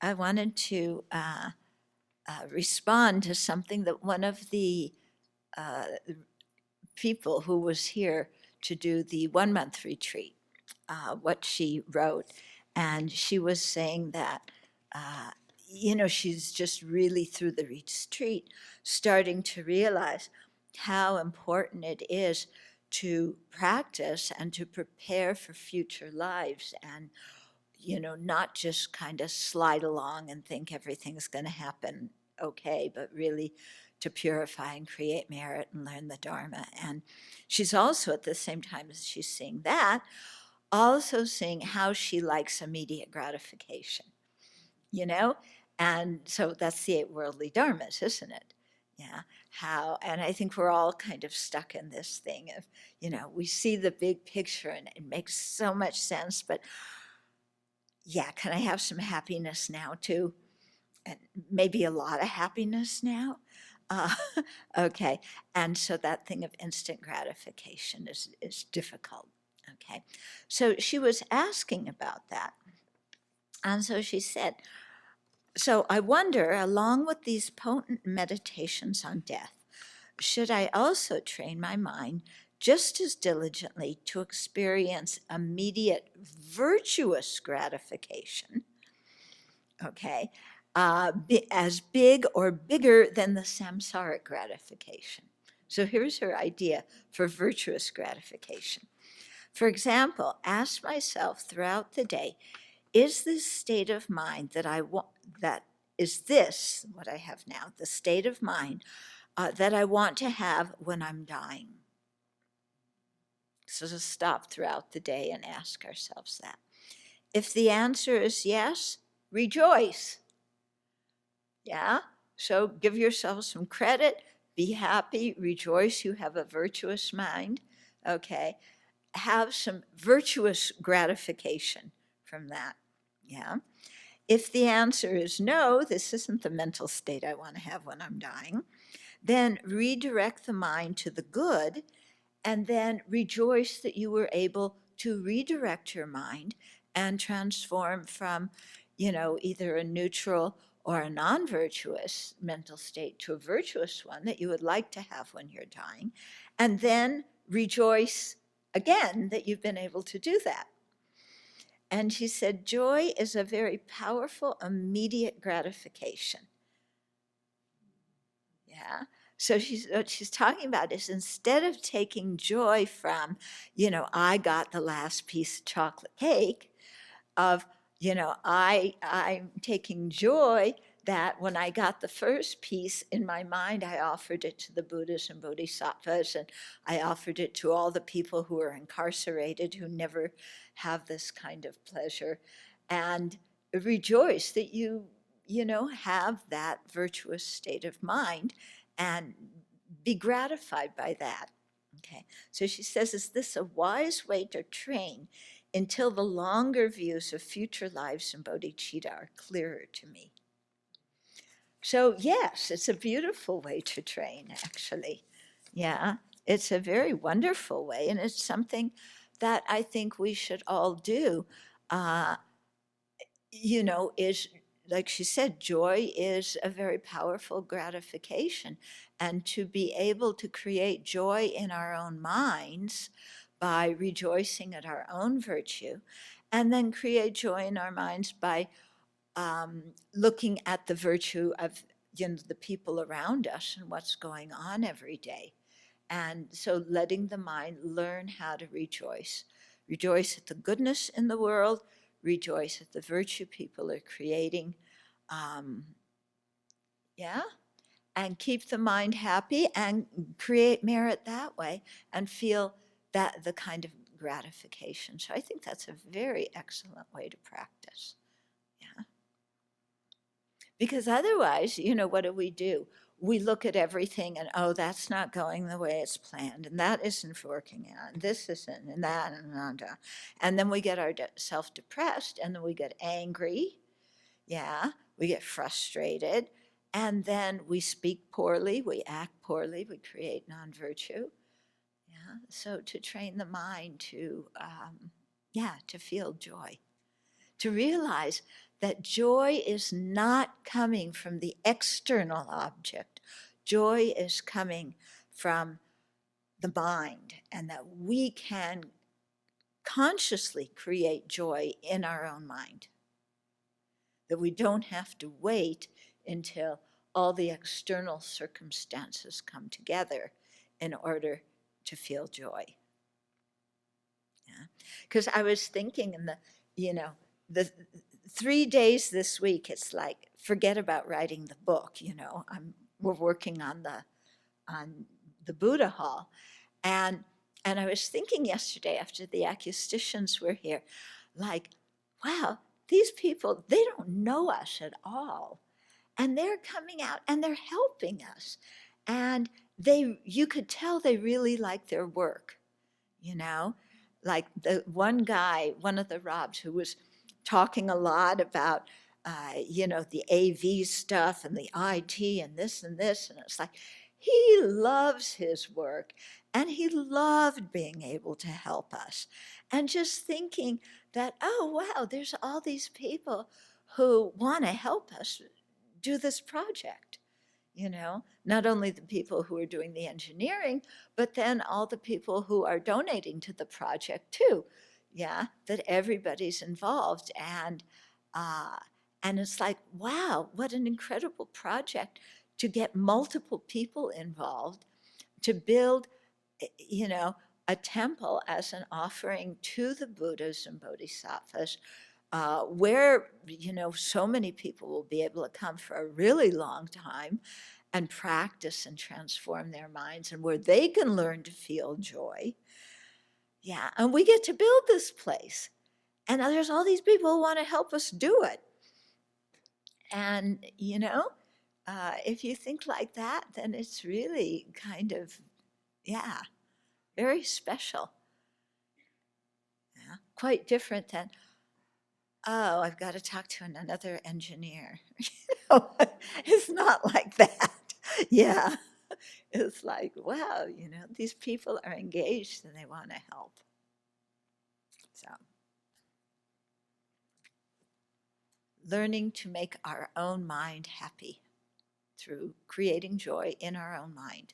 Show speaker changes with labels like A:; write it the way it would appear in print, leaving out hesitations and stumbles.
A: I wanted to respond to something that one of the uh, people who was here to do the 1 month retreat, what she wrote. And she was saying that, uh, she's just really through the retreat starting to realize how important it is to practice and to prepare for future lives and, not just kind of slide along and think everything's going to happen okay, but really to purify and create merit and learn the Dharma. And she's also, at the same time as she's seeing that, also seeing how she likes immediate gratification, you know? And so that's the 8 worldly dharmas, isn't it? Yeah. How, and I think we're all kind of stuck in this thing of, we see the big picture and it makes so much sense, but yeah, can I have some happiness now too? And maybe a lot of happiness now. Uh, okay. And so that thing of instant gratification is difficult. Okay. So she was asking about that. And so she said, so I wonder, along with these potent meditations on death, should I also train my mind just as diligently to experience immediate virtuous gratification? Okay, as big or bigger than the samsaric gratification. So here's her idea for virtuous gratification. For example, ask myself throughout the day, is this state of mind that I want, that is this, what I have now, the state of mind that I want to have when I'm dying? So to stop throughout the day and ask ourselves that. If the answer is yes, rejoice. Yeah, so give yourself some credit, be happy, rejoice you have a virtuous mind, okay? Have some virtuous gratification from that, yeah? If the answer is no, this isn't the mental state I want to have when I'm dying, then redirect the mind to the good and then rejoice that you were able to redirect your mind and transform from, either a neutral or a non-virtuous mental state to a virtuous one that you would like to have when you're dying, and then rejoice again that you've been able to do that. And she said, joy is a very powerful, immediate gratification. Yeah. So what she's talking about is instead of taking joy from, I got the last piece of chocolate cake, of, I'm taking joy that when I got the first piece in my mind, I offered it to the Buddhas and Bodhisattvas, and I offered it to all the people who are incarcerated who never have this kind of pleasure, and rejoice that you have that virtuous state of mind and be gratified by that. Okay, so she says, is this a wise way to train until the longer views of future lives in bodhicitta are clearer to me? So yes, it's a beautiful way to train, actually. Yeah, it's a very wonderful way, and it's something that I think we should all do. Uh, is, like she said, joy is a very powerful gratification. And to be able to create joy in our own minds by rejoicing at our own virtue, and then create joy in our minds by looking at the virtue of the people around us and what's going on every day. And so letting the mind learn how to rejoice. Rejoice at the goodness in the world, rejoice at the virtue people are creating. Um, yeah, and keep the mind happy and create merit that way and feel that the kind of gratification. So I think that's a very excellent way to practice. Yeah. Because otherwise, what do? We look at everything and, oh, that's not going the way it's planned, and that isn't working out, and this isn't, and that, and then we get ourselves depressed, and then we get angry, yeah, we get frustrated, and then we speak poorly, we act poorly, we create non-virtue, yeah. So to train the mind to, to feel joy, to realize that joy is not coming from the external object. Joy is coming from the mind, and that we can consciously create joy in our own mind. That we don't have to wait until all the external circumstances come together in order to feel joy. Yeah. Because I was thinking in the 3 days this week, it's like, forget about writing the book, we're working on the Buddha Hall. And I was thinking yesterday after the acousticians were here, like, wow, these people, they don't know us at all. And they're coming out and they're helping us. And you could tell they really like their work, like the one guy, one of the Robs, who was talking a lot about, the AV stuff and the IT and this and this. And it's like, he loves his work and he loved being able to help us. And just thinking that, oh, wow, there's all these people who want to help us do this project. Not only the people who are doing the engineering, but then all the people who are donating to the project too. Yeah, that everybody's involved. And it's like, wow, what an incredible project to get multiple people involved to build, a temple as an offering to the Buddhas and Bodhisattvas, where, so many people will be able to come for a really long time and practice and transform their minds, and where they can learn to feel joy. Yeah, and we get to build this place. And there's all these people who want to help us do it. And, if you think like that, then it's really kind of, yeah, very special. Yeah, quite different than, oh, I've got to talk to another engineer. It's not like that. Yeah. It's like, wow, these people are engaged and they want to help. So, learning to make our own mind happy through creating joy in our own mind.